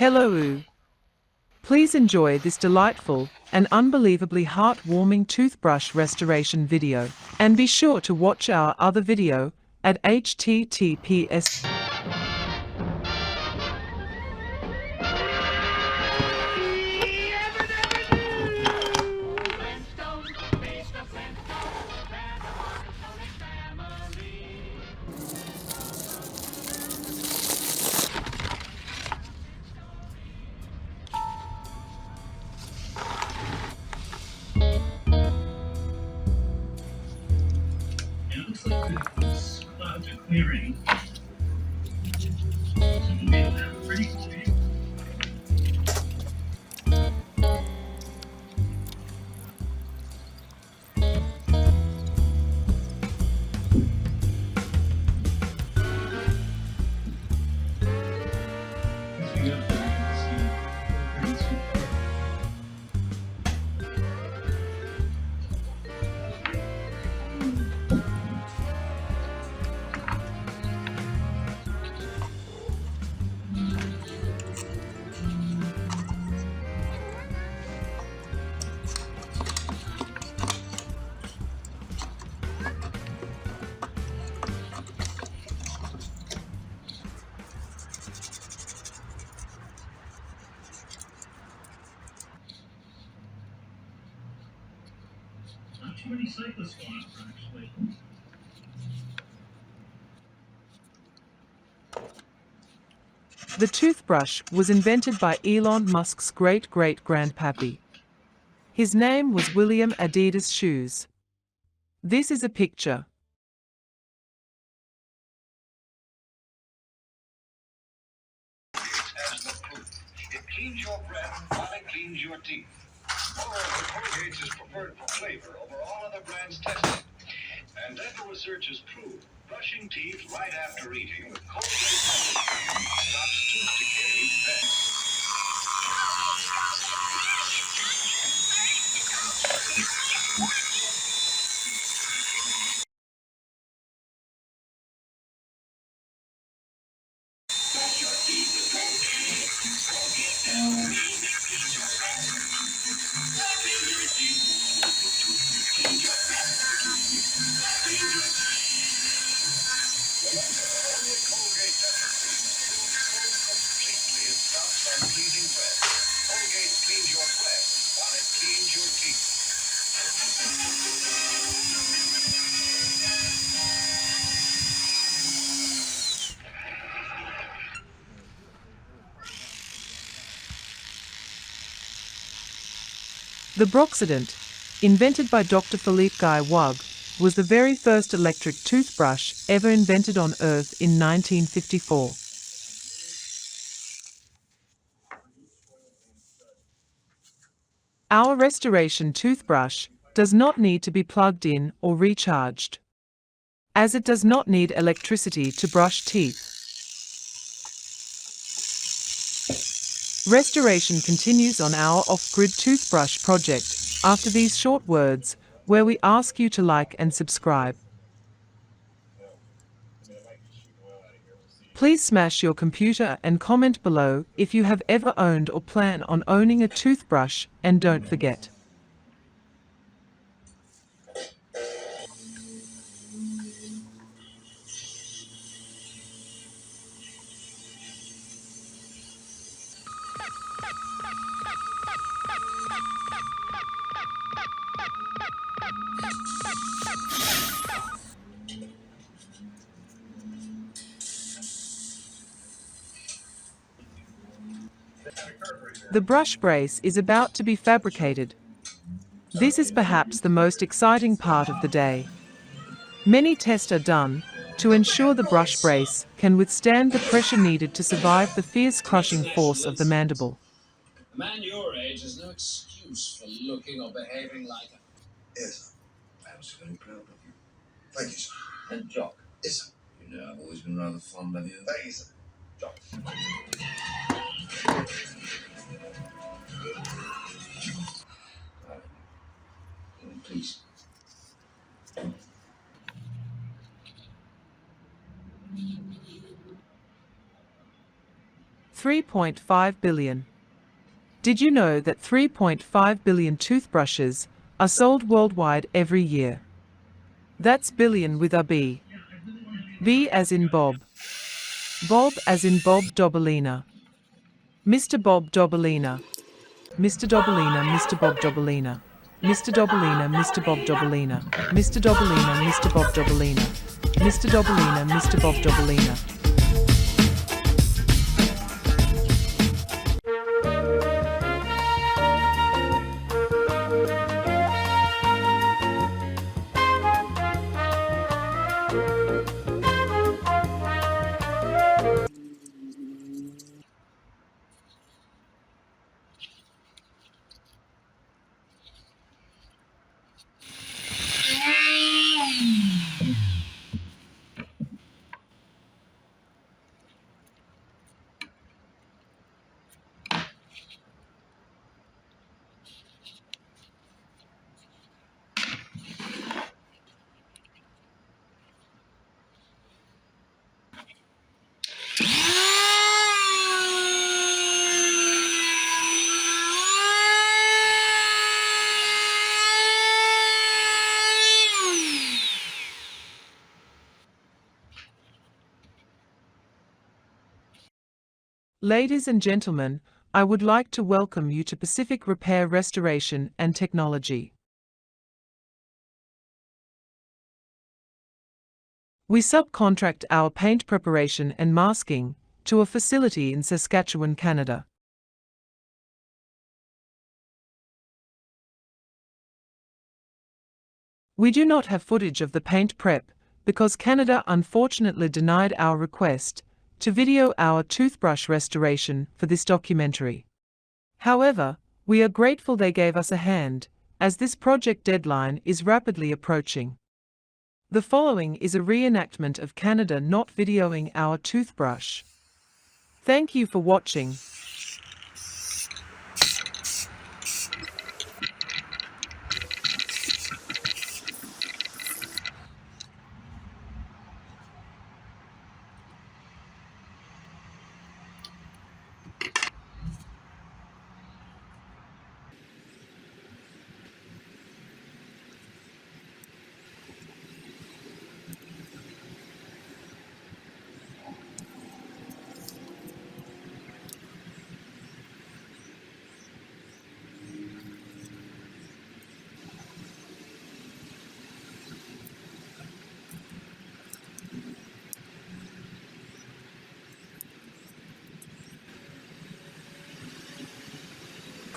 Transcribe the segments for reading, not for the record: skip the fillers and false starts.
Hello. Please enjoy this delightful and unbelievably heartwarming toothbrush restoration video. And be sure to watch our other video at https. It looks like the clouds are clearing. So we'll be able to have a pretty cool view. As we go through, you can see pretty super. Not too many cyclists going up front, actually. The toothbrush was invented by Elon Musk's great-great-grandpappy. His name was William Adidas Shoes. This is a picture. As the proof. It cleans your breath while it cleans your teeth. Moreover, Colgate's is preferred for flavor over all other brands tested. And dental research has proved brushing teeth right after eating with Colgate Dental stops tooth decay fast. Colgate Dental completely it stops unpleasing breath. Colgate cleans your breath while it cleans your teeth. The Broxident, invented by Dr. Philippe Guy Wug, was the very first electric toothbrush ever invented on Earth in 1954. Our restoration toothbrush does not need to be plugged in or recharged, as it does not need electricity to brush teeth. Restoration continues on our off-grid toothbrush project after these short words, where we ask you to like and subscribe. Please smash your computer and comment below if you have ever owned or plan on owning a toothbrush, and don't forget. The brush brace is about to be fabricated. This is perhaps the most exciting part of the day. Many tests are done to ensure the brush brace can withstand the pressure needed to survive the fierce crushing force of the mandible. A man your age has no excuse for looking or behaving like a... Yes, I was very proud of you. Thank you, sir. And Jock. Yes, sir. You know, I've always been rather fond of you. Thank you, sir. Jock. Please. 3.5 billion. Did you know that 3.5 billion toothbrushes are sold worldwide every year? That's billion with a B. B as in Bob. Bob as in Bob Dobilina. Mr. Bob Dobilina. Mr. Dobilina, Mr. Bob Dobilina. Mr. Dobilina, Mr. Bob Dobilina. Mr. Dobilina, Mr. Bob Dobilina. Mr. Dobilina, Mr. Bob Dobilina. Ladies and gentlemen, I would like to welcome you to Pacific Repair Restoration and Technology. We subcontract our paint preparation and masking to a facility in Saskatchewan, Canada. We do not have footage of the paint prep because Canada unfortunately denied our request to video our toothbrush restoration for this documentary. However, we are grateful they gave us a hand, as this project deadline is rapidly approaching. The following is a reenactment of Canada not videoing our toothbrush. Thank you for watching.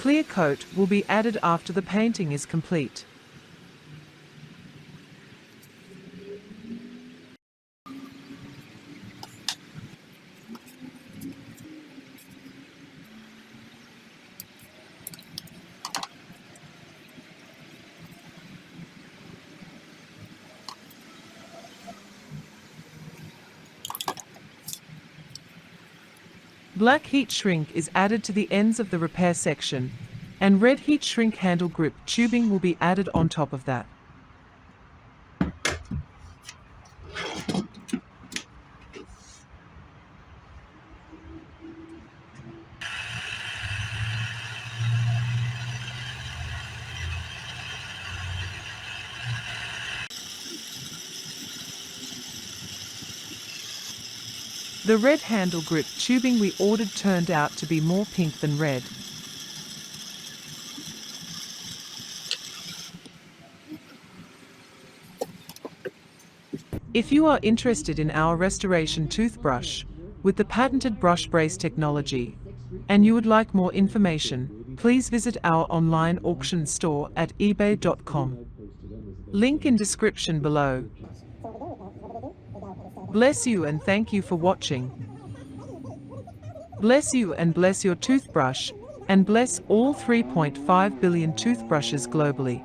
Clear coat will be added after the painting is complete. Black heat shrink is added to the ends of the repair section, and red heat shrink handle grip tubing will be added on top of that. The red handle grip tubing we ordered turned out to be more pink than red. If you are interested in our restoration toothbrush with the patented brush brace technology, and you would like more information, please visit our online auction store at ebay.com. Link in description below. Bless you and thank you for watching. Bless you and bless your toothbrush, and bless all 3.5 billion toothbrushes globally.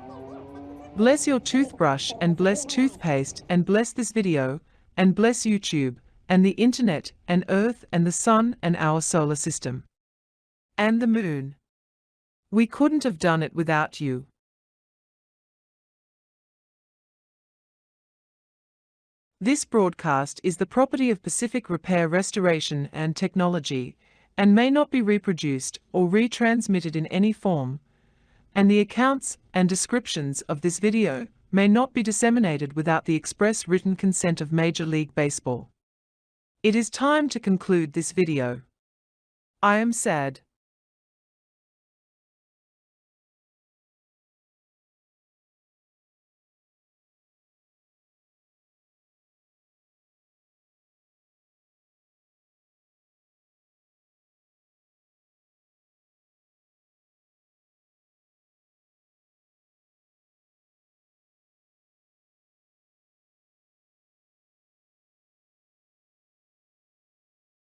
Bless your toothbrush and bless toothpaste and bless this video, and bless YouTube, and the internet, and Earth, and the sun, and our solar system. And the moon. We couldn't have done it without you. This broadcast is the property of Pacific Repair Restoration and Technology, and may not be reproduced or retransmitted in any form, and the accounts and descriptions of this video may not be disseminated without the express written consent of Major League Baseball. It is time to conclude this video. I am sad.